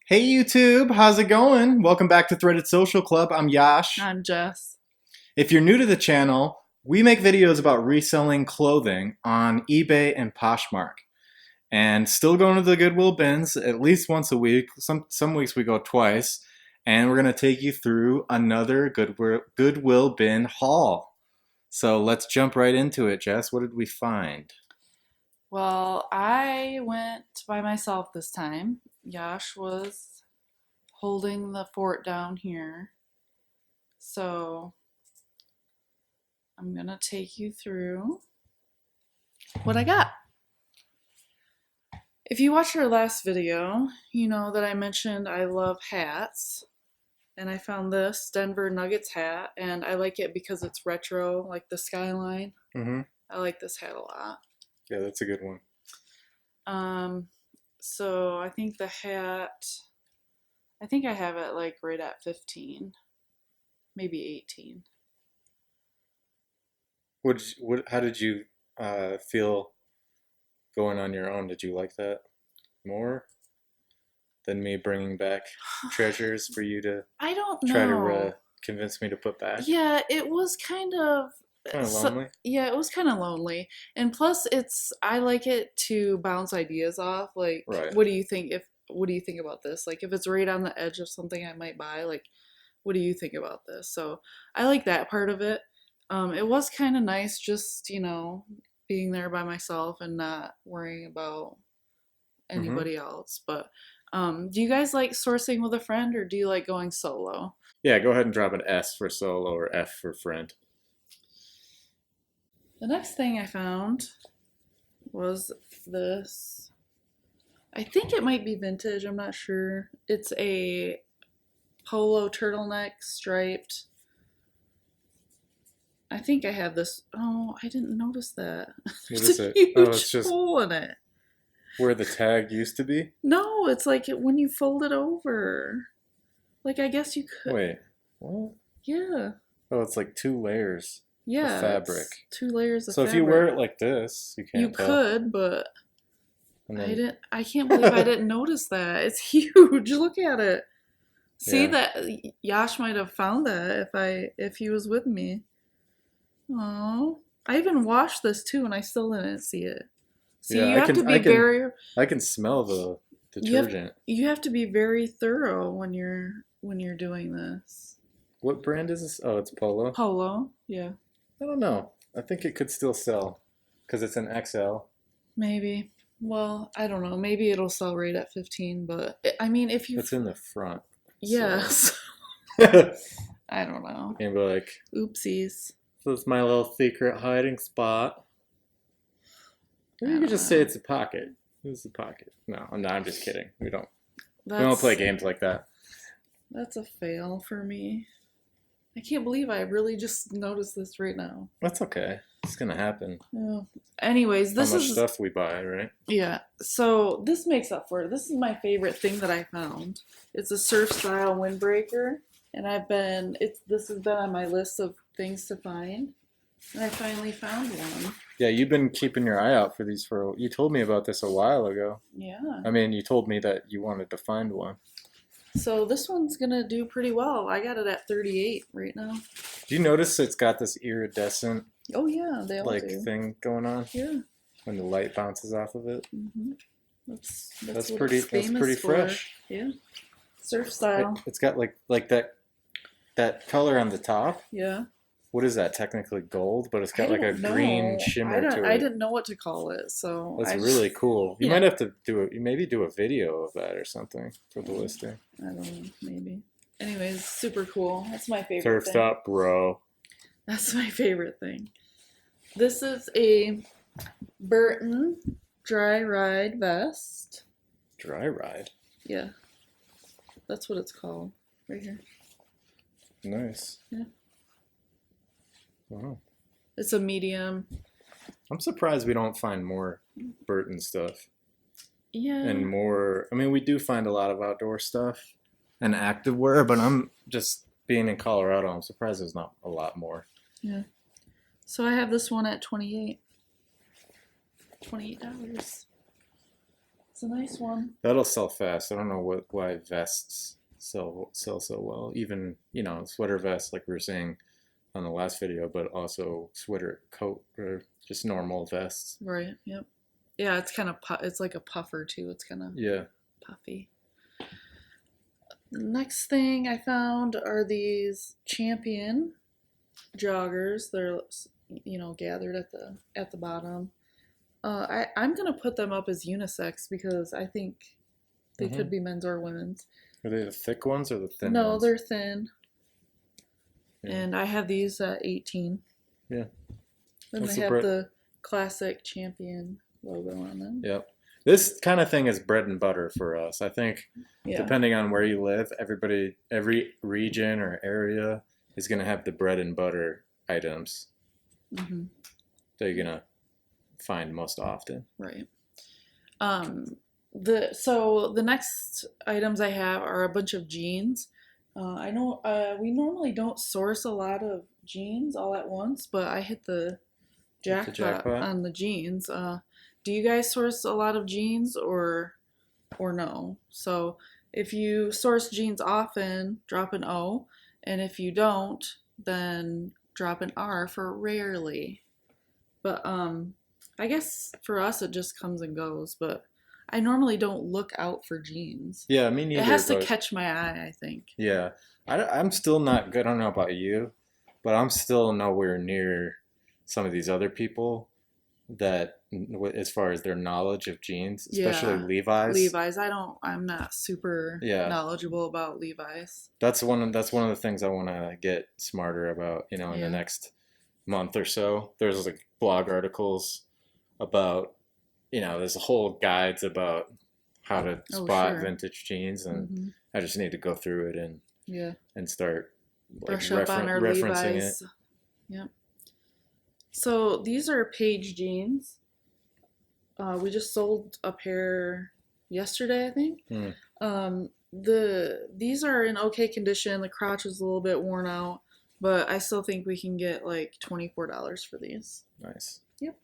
Hey YouTube, how's it going? Welcome back to Threaded Social Club. I'm Yash. I'm Jess. If you're new to the channel, we make videos about reselling clothing on eBay and Poshmark. And still going to the Goodwill bins at least once a week. Some weeks we go twice. And we're going to take you through another Goodwill bin haul. So let's jump right into it, Jess. What did we find? Well, I went by myself this time. Yash was holding the fort down here. So I'm going to take you through what I got. If you watched our last video, you know that I mentioned I love hats. And I found this Denver Nuggets hat, and I like it because it's retro, like the skyline. Mm-hmm. I like this hat a lot. Yeah, that's a good one. So I think the hat, I think I have it like right at 15, maybe 18. How did you feel going on your own? Did you like that more than me bringing back treasures for you to I don't know. try to convince me to put back? Yeah, it was kind of Lonely? Yeah, it was kind of lonely. And plus I like it to bounce ideas off. Like, Right. what do you think about this? Like, if it's right on the edge of something I might buy, like, what do you think about this? So I like that part of it. It was kind of nice just, being there by myself and not worrying about anybody else. But do you guys like sourcing with a friend, or do you like going solo? Yeah, go ahead and drop an S for solo or F for friend. The next thing I found was this. I think it might be vintage, I'm not sure. It's a Polo Turtleneck striped. I think I have this. Oh, I didn't notice that. What There's is a it? huge Oh, it's just hole in it. where the tag used to be? No, it's like when you fold it over. Like, I guess you could. Wait, what? Yeah. Oh, it's like 2 layers Yeah. of fabric. 2 layers of So fabric. if you wear it like this, you can't tell. could, but And then, I can't believe I didn't notice that. It's huge. Look at it. See Yeah. that Yash might have found that if he was with me. Oh, I even washed this too, and I still didn't see it. See, Yeah, you have to be very. I can smell the detergent. You have to be very thorough when you're doing this. What brand is this? Oh, it's Polo. Polo, yeah, I don't know. I think it could still sell because it's an XL. maybe. Well, I don't know. Maybe it'll sell right at 15, but I mean, if you. It's in the front. Yes. So. I don't know. And be like, Oopsies. so it's my little secret hiding spot. Or you could just say it's a pocket. It's a pocket. No, I'm just kidding. We don't play games like that. That's a fail for me. I can't believe I really just noticed this right now. That's okay. It's gonna happen. Yeah. Anyways, this How much is stuff we buy, right? yeah. So this makes up for it. This is my favorite thing that I found. It's a surf style windbreaker, and this has been on my list of things to find, and I finally found one. Yeah, you've been keeping your eye out for these you told me about this a while ago. Yeah. I mean, you told me that you wanted to find one. So this one's gonna do pretty well. I got it at 38 right now. Do you notice it's got this iridescent Oh yeah, they all do. thing going on Yeah. when the light bounces off of it? Mm-hmm. That's what pretty. it's That's famous pretty for. fresh. Yeah. Surf style. It's got like that color on the top. Yeah. What is that? Technically gold, but it's got I like a don't know. green shimmer to it. I didn't know what to call it, so That's really cool. You Yeah. might have to maybe do a video of that or something for the listing. I don't know, maybe. Anyways, super cool. That's my favorite Surf thing. stop, bro. That's my favorite thing. This is a Burton Dry Ride vest. Dry ride. Yeah. That's what it's called. Right here. Nice. Yeah. Wow. It's a medium. I'm surprised we don't find more Burton stuff. Yeah. And more, I mean, we do find a lot of outdoor stuff and activewear, but I'm just being in Colorado, I'm surprised there's not a lot more. Yeah. So I have this one at $28. It's a nice one. That'll sell fast. I don't know why vests sell so well. Even, sweater vests like we were saying on the last video, but also sweater coat or just normal vests. Right. Yep. Yeah, it's kind of it's like a puffer too. It's kind of puffy. Next thing I found are these Champion joggers. They're gathered at the bottom. I'm gonna put them up as unisex because I think they could be men's or women's. Are they the thick ones or the thin ones? No, they're thin. Yeah. And I have these at 18. Yeah. And they have the classic Champion logo on them. Yep. This kind of thing is bread and butter for us. I think depending on where you live, every region or area is going to have the bread and butter items that you're going to find most often. Right. The next items I have are a bunch of jeans. I know we normally don't source a lot of jeans all at once, but I hit the jackpot on the jeans. Do you guys source a lot of jeans or no? So if you source jeans often, drop an O, and if you don't, then drop an R for rarely. But I guess for us it just comes and goes, but I normally don't look out for jeans. Yeah, me neither. It has to catch my eye, I think. Yeah. I'm still not good. I don't know about you, but I'm still nowhere near some of these other people that, as far as their knowledge of jeans, especially Levi's. I'm not super knowledgeable about Levi's. That's one of the things I want to get smarter about, in the next month or so. There's like blog articles about, there's whole guides about how to spot vintage jeans, and I just need to go through it and start brush up on our referencing Levi's. it. Yep. So these are Page jeans. We just sold a pair yesterday, I think. These are in okay condition. The crotch is a little bit worn out, but I still think we can get like $24 for these. Nice. Yep.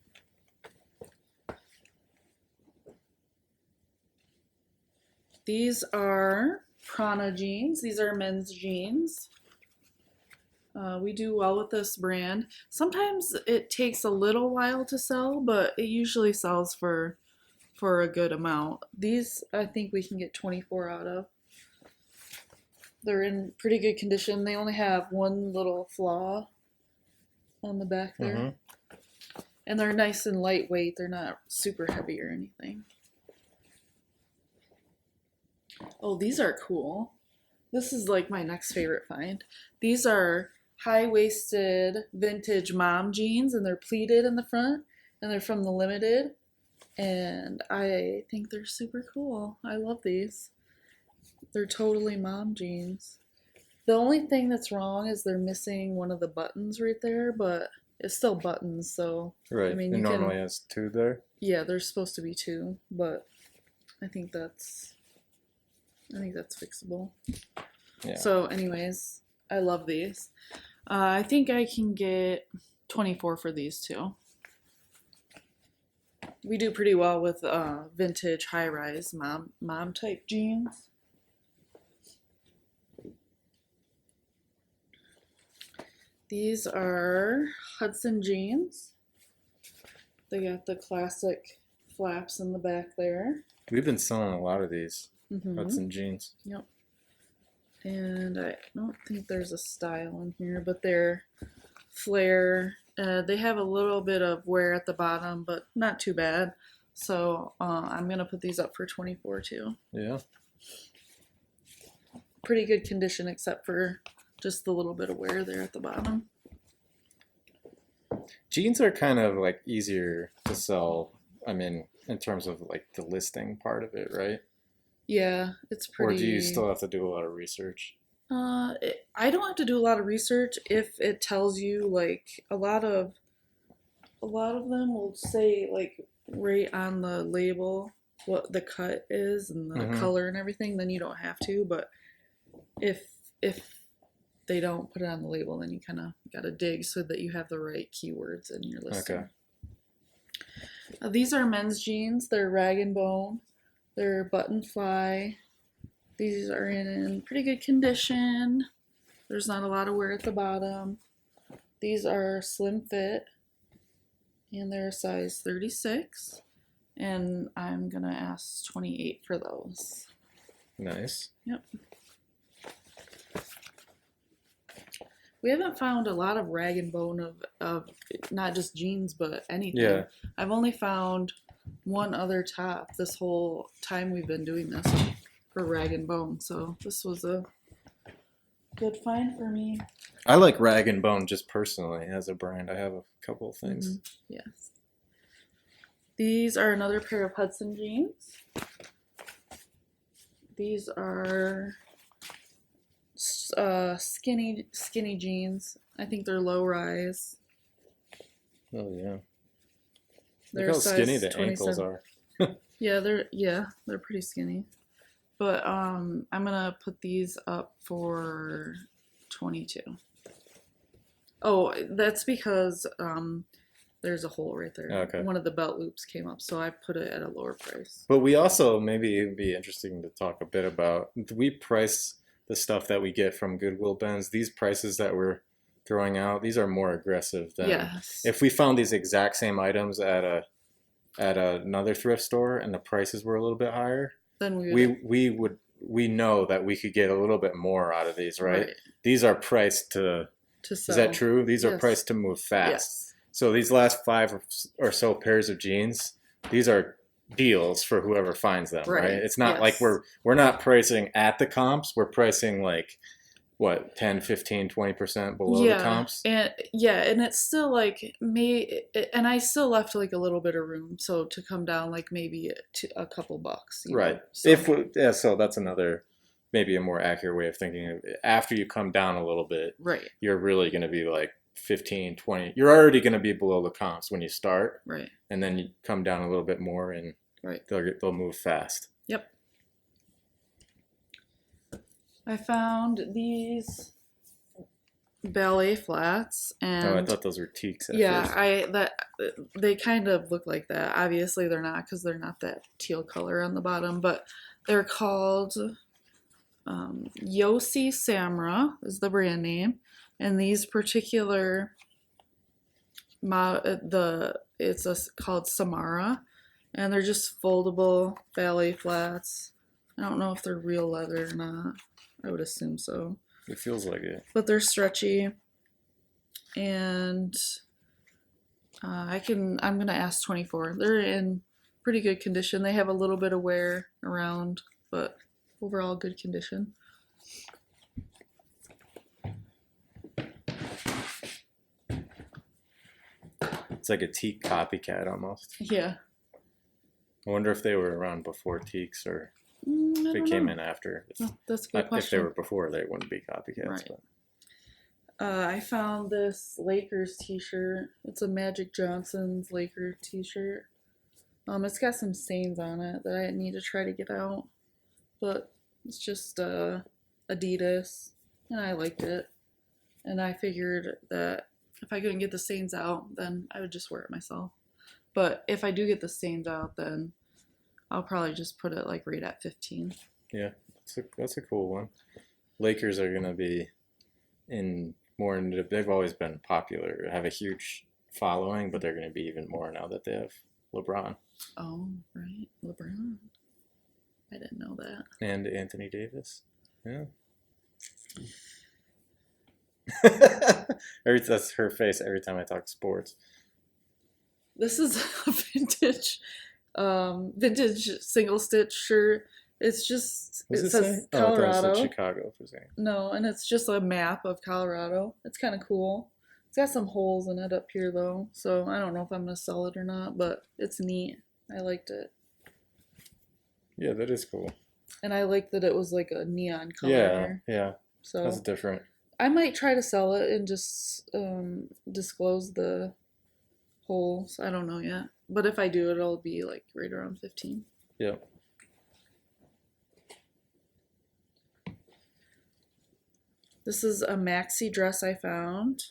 These are Prana jeans. These are men's jeans. We do well with this brand. Sometimes it takes a little while to sell, but it usually sells for a good amount. These I think we can get 24 out of. They're in pretty good condition. They only have one little flaw on the back there. And they're nice and lightweight. They're not super heavy or anything. Oh, these are cool. This is like my next favorite find. These are high-waisted vintage mom jeans, and they're pleated in the front, and they're from the Limited, and I think they're super cool. I love these. They're totally mom jeans. The only thing that's wrong is they're missing one of the buttons right there, but it's still buttons, so right. I mean, it normally has two there. Yeah, there's supposed to be two, but I think that's fixable. Yeah. So anyways, I love these. I think I can get 24 for these too. We do pretty well with vintage high-rise mom type jeans. These are Hudson Jeans. They got the classic flaps in the back there. We've been selling a lot of these Hudson Jeans. Yep. And I don't think there's a style in here, but they're flare. They have a little bit of wear at the bottom, but not too bad. So I'm going to put these up for 24 too. Yeah. Pretty good condition except for just the little bit of wear there at the bottom. Jeans are kind of like easier to sell, I mean, in terms of like the listing part of it, right? Yeah, it's pretty... Or do you still have to do a lot of research? I don't have to do a lot of research if it tells you, like, a lot of them will say, like, right on the label what the cut is and the color and everything, then you don't have to. But if they don't put it on the label, then you kind of got to dig so that you have the right keywords in your listing. Okay. These are men's jeans. They're rag and bone. They're button fly. These are in pretty good condition. There's not a lot of wear at the bottom. These are slim fit, and they're a size 36. And I'm gonna ask 28 for those. Nice. Yep. We haven't found a lot of rag and bone of not just jeans, but anything. Yeah. I've only found one other top this whole time we've been doing this for rag and bone. So this was a good find for me. I like Rag and Bone just personally as a brand. I have a couple of things. Yes. These are another pair of Hudson jeans. These are skinny jeans. I think they're low rise. Oh yeah. They're Look how skinny size the ankles 27. are. They're pretty skinny. But I'm gonna put these up for 22. Oh, that's because there's a hole right there. Okay. One of the belt loops came up, so I put it at a lower price. But we also, maybe it'd be interesting to talk a bit about, we price the stuff that we get from Goodwill bins. These prices that we're throwing out, these are more aggressive than Yes. if we found these exact same items at another thrift store and the prices were a little bit higher. Then we know that we could get a little bit more out of these, right? These are priced to sell. Is that true? These are Yes. priced to move fast. Yes. So these last 5 or so pairs of jeans, these are deals for whoever finds them, right? It's not like we're not pricing at the comps. We're pricing like what, 10, 15, 20% below the comps? And it's still like and I still left like a little bit of room, so to come down like maybe a couple bucks. Right. So. So that's another, maybe a more accurate way of thinking of it. After you come down a little bit, right, you're really going to be like 15, 20. You're already going to be below the comps when you start. Right. And then you come down a little bit more and they'll move fast. Yep. I found these ballet flats, and I thought those were teaks at first. they kind of look like that. Obviously they're not, because they're not that teal color on the bottom, but they're called Yossi Samra is the brand name, and these particular it's called Samara, and they're just foldable ballet flats. I don't know if they're real leather or not. I would assume so. It feels like it. But they're stretchy, and I'm gonna ask 24. They're in pretty good condition. They have a little bit of wear around, but overall good condition. It's like a teak copycat almost. Yeah. I wonder if they were around before teaks or I they don't came know. in after. That's a good question. If they were before, they wouldn't be copycats. Right. But. I found this Lakers t-shirt. It's a Magic Johnson's Laker t-shirt. It's got some stains on it that I need to try to get out, but it's just Adidas, and I liked it. And I figured that if I couldn't get the stains out, then I would just wear it myself. But if I do get the stains out, then I'll probably just put it like right at 15. Yeah, that's a cool one. Lakers are gonna be they've always been popular, have a huge following, but they're gonna be even more now that they have LeBron. Oh, right, LeBron. I didn't know that. And Anthony Davis. Yeah. That's her face every time I talk sports. This is a vintage single stitch shirt. It's just it says Colorado. It said Chicago for a second. No, and it's just a map of Colorado. It's kind of cool. It's got some holes in it up here though, so I don't know if I'm gonna sell it or not, but it's neat. I liked it. Yeah, that is cool. And I liked that it was like a neon color. Yeah. So that's different. I might try to sell it and just disclose the holes. I don't know yet. But if I do, it'll be like right around 15. Yeah. This is a Maxi dress I found.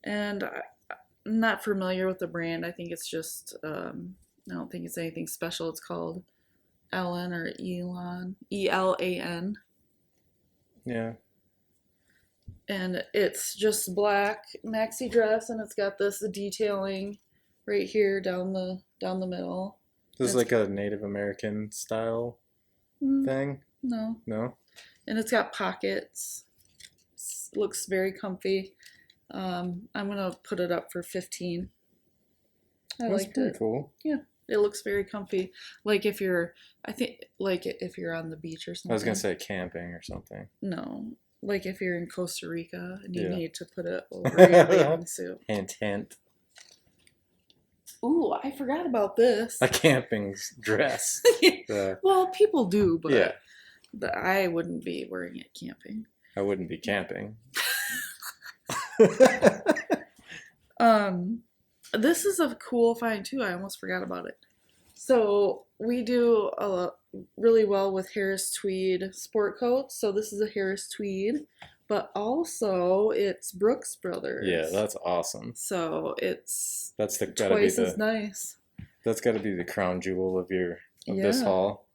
And I'm not familiar with the brand. I think it's just, I don't think it's anything special. It's called Ellen or Elon, Elan. Yeah. And it's just black maxi dress, and it's got this detailing right here down the middle. This is like a Native American style thing? No. No? And it's got pockets. Looks very comfy. I'm gonna put it up for 15. I That's liked pretty it. cool. Yeah, it looks very comfy. Like if you're, I think, like if you're on the beach or something. I was gonna say camping or something. No, like if you're in Costa Rica and you need to put it over your bathing suit. Hint, hint. Ooh, I forgot about this. A camping dress. Well, people do, but yeah. I wouldn't be wearing it camping. I wouldn't be camping. This is a cool find too. I almost forgot about it. So we do really well with Harris Tweed sport coats. So this is a Harris Tweed, but also it's Brooks Brothers. Yeah, that's awesome. So it's twice as nice. That's got to be the crown jewel of this haul.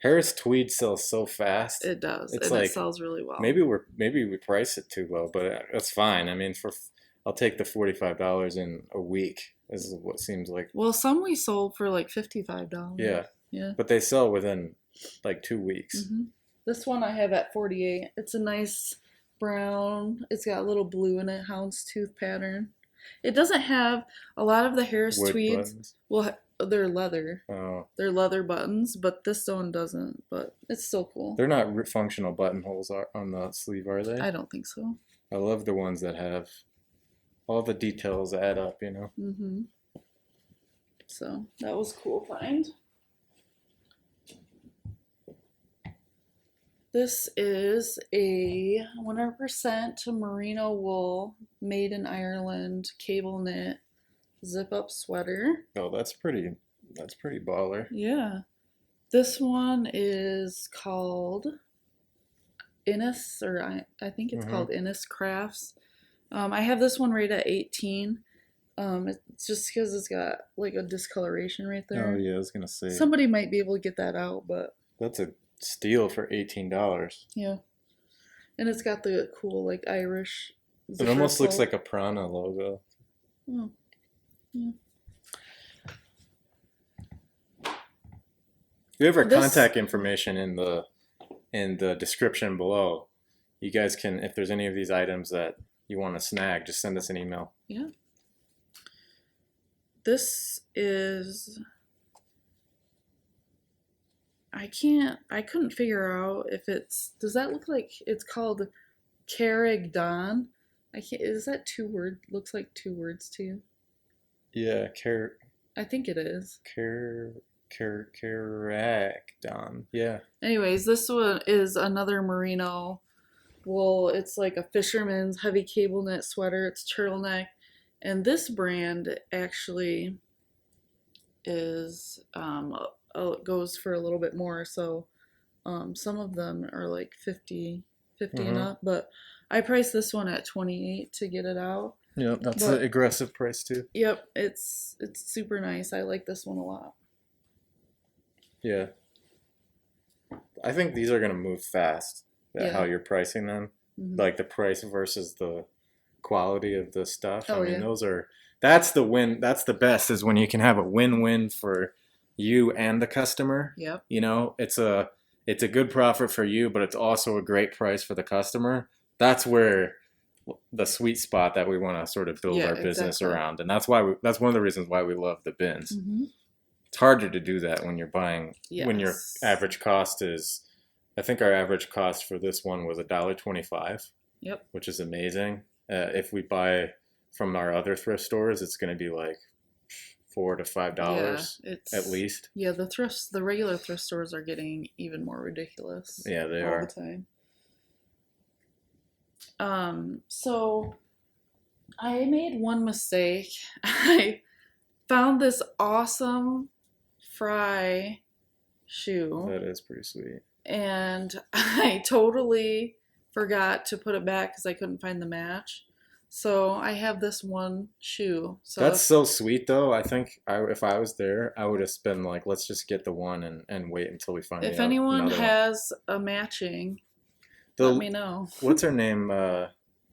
Harris Tweed sells so fast. It does. It's it sells really well. Maybe we price it too low, but that's fine. I mean, I'll take the $45 in a week. Is what seems like. Well, some we sold for like $55. Yeah. Yeah. But they sell within like 2 weeks. Mm-hmm. This one I have at 48. It's a nice brown. It's got a little blue in it, houndstooth pattern. It doesn't have a lot of the Harris Tweeds. Buttons. Well, they're leather. Oh. They're leather buttons, but this one doesn't. But it's still cool. They're not functional buttonholes on the sleeve, are they? I don't think so. I love the ones that have all the details add up, you know. Mm-hmm. So that was a cool find. This is a 100% merino wool, made in Ireland, cable knit, zip up sweater. Oh, that's pretty baller. Yeah. This one is called Innis, or I think it's called Innis Crafts. I have this one right at 18. It's just because it's got like a discoloration right there. Oh yeah, I was gonna say. Somebody might be able to get that out, but that's a steal for $18. Yeah. And it's got the cool like Irish. It almost looks like a Prana logo. Oh. Yeah. We have our contact information in the description below. You guys can, if there's any of these items that you want to snag, just send us an email. Yeah. This is, I couldn't figure out if does that look like it's called Carrigdon? Is that 2 words? Looks like 2 words to you? Yeah, I think it is. Carrigdon. Yeah. Anyways, this one is another merino wool. It's like a fisherman's heavy cable knit sweater. It's turtleneck. And this brand actually is goes for a little bit more. So some of them are like 50 and up, but I priced this one at 28 to get it out. Yeah, that's an aggressive price too. Yep, it's super nice. I like this one a lot. Yeah. I think these are going to move fast how you're pricing them. Mm-hmm. Like the price versus the quality of the stuff. Oh, I mean, that's the win. That's the best, is when you can have a win-win for you and the customer. Yep. You know, it's a good profit for you, but it's also a great price for the customer. That's where the sweet spot that we want to sort of build our business around. And that's why that's one of the reasons why we love the bins. Mm-hmm. It's harder to do that when you're buying, when your average cost is, I think our average cost for this one was $1.25. Yep. Which is amazing. If we buy from our other thrift stores, it's going to be like $4 to $5 at least. Yeah, the regular thrift stores are getting even more ridiculous. Yeah, they are all the time. So I made one mistake. I found this awesome Frye shoe. That is pretty sweet. And I totally forgot to put it back because I couldn't find the match. So I have this one shoe. So That's so sweet, though. I think if I was there, I would have been like, let's just get the one and wait until we find if out anyone another one. has a matching, let me know. What's her name?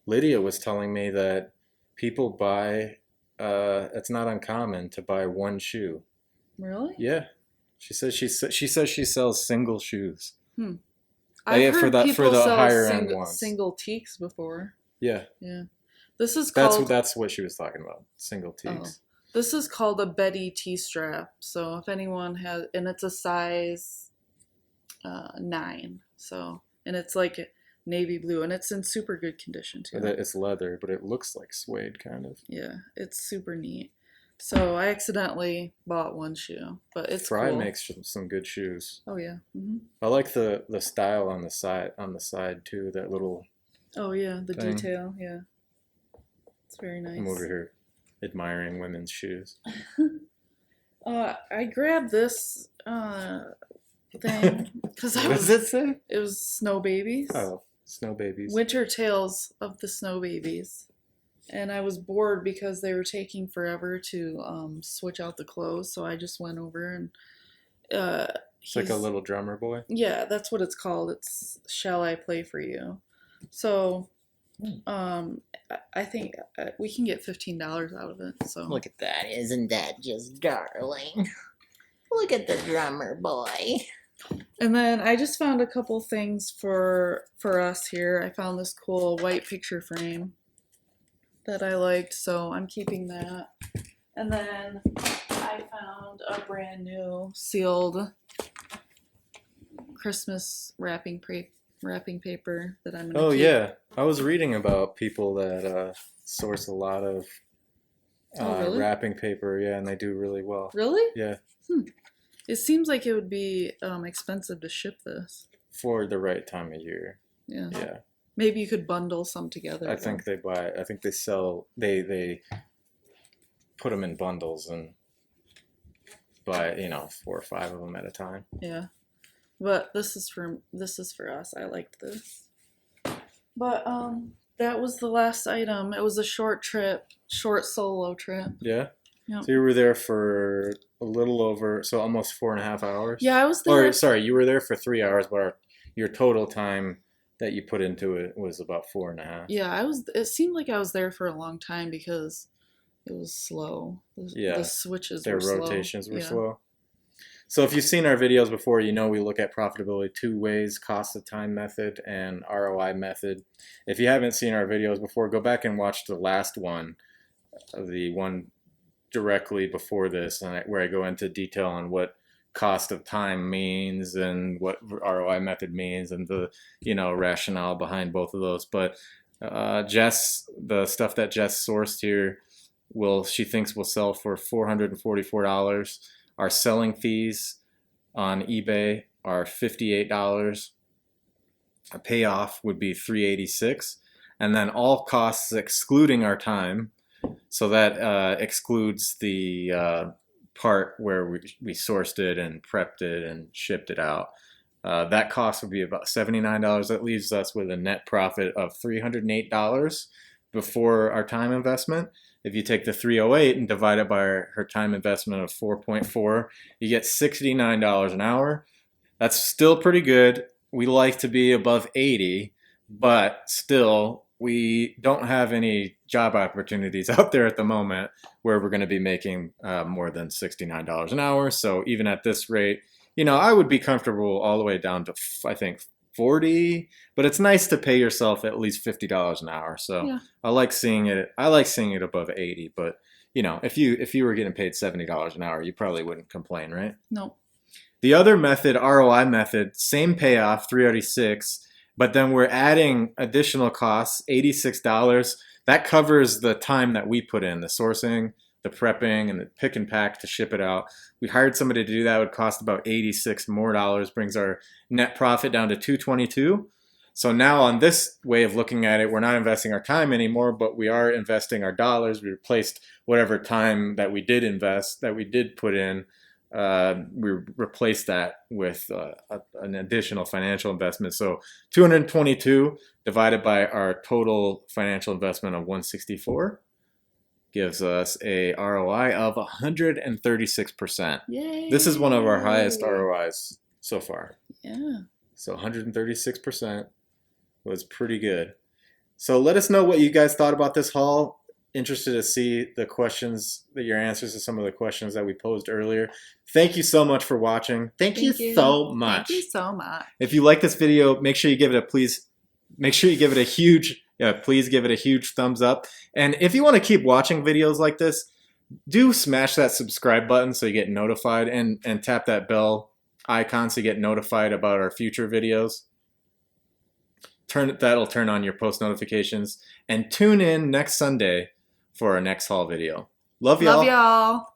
Lydia was telling me that people buy. It's not uncommon to buy one shoe. Really? Yeah, she says she says she sells single shoes. Hmm. Yeah, I've heard people for the sell higher end ones. single teaks before. Yeah, Yeah. This is called. that's what she was talking about. Single teaks. This is called a Betty T-strap. So if anyone has, and it's a size 9. So, and it's like navy blue, and it's in super good condition too. It's leather, but it looks like suede kind of. Yeah, it's super neat. So I accidentally bought one shoe, but it's Frye cool. makes some good shoes. Oh yeah. I like the style on the side too. That little. Oh yeah, the thing. detail. Yeah, it's very nice. I'm over here admiring women's shoes. I grabbed this thing because What does it say? It was Snow Babies. Oh, Snow Babies. Winter Tales of the Snow Babies. And I was bored because they were taking forever to switch out the clothes, so I just went over and It's like a little drummer boy. Yeah, that's what it's called. It's Shall I Play For You? So I think we can get $15 out of it. So Look at that. Isn't that just darling? Look at the drummer boy. And then I just found a couple things for us here. I found this cool white picture frame that I liked, so I'm keeping that. And then I found a brand new sealed Christmas wrapping paper that I'm gonna keep. Yeah, I was reading about people that source a lot of really? wrapping paper. Yeah, and they do really well. Really? Yeah, It seems like it would be expensive to ship this. for the right time of year. Yeah. Yeah, Maybe you could bundle some together. I think they buy. I think they sell. They put them in bundles and buy 4 or 5 of them at a time. Yeah. But this is for us. I liked this. But that was the last item. It was a short solo trip. Yeah. Yep. So you were there for a little over, so almost 4.5 hours. Yeah, I was there. Or sorry, you were there for 3 hours, but your total time that you put into it was about 4.5. Yeah, it seemed like I was there for a long time because it was slow. The switches Their were slow. rotations were Yeah. slow. So if you've seen our videos before, we look at profitability 2 ways: cost of time method and ROI method. If you haven't seen our videos before, go back and watch the last one, the one directly before this, where I go into detail on what cost of time means and what ROI method means and the rationale behind both of those. But the stuff that Jess sourced here she thinks will sell for $444. Our selling fees on eBay are $58. A payoff would be $386, and then all costs excluding our time. So that excludes the part where we sourced it and prepped it and shipped it out. That cost would be about $79. That leaves us with a net profit of $308 before our time investment. If you take the 308 and divide it by her time investment of 4.4, you get $69 an hour. That's still pretty good. We like to be above 80, but still we don't have any job opportunities out there at the moment where we're going to be making more than $69 an hour. So even at this rate, I would be comfortable all the way down to, I think, 40, but it's nice to pay yourself at least $50 an hour. So yeah. I like seeing it above 80, but if you were getting paid $70 an hour, you probably wouldn't complain, right? No. The other method, ROI method, same payoff, $386, but then we're adding additional costs, $86. That covers the time that we put in, the sourcing, the prepping, and the pick and pack to ship it out. We hired somebody to do that. It would cost about $86 more, brings our net profit down to $222. So now on this way of looking at it, we're not investing our time anymore, but we are investing our dollars. We replaced whatever time that we did invest, that we did put in we replaced that with an additional financial investment. So 222 divided by our total financial investment of 164 gives us a ROI of 136%. Yay! This is one of our highest ROIs so far. Yeah. So 136% was pretty good. So let us know what you guys thought about this haul. Interested to see the questions, your answers to some of the questions that we posed earlier. Thank you so much for watching. Thank you so much. Thank you so much. If you like this video, make sure you give it a huge thumbs up. And if you want to keep watching videos like this, do smash that subscribe button so you get notified, and tap that bell icon so you get notified about our future videos. That'll turn on your post notifications, and tune in next Sunday for our next haul video. Love y'all. Love y'all.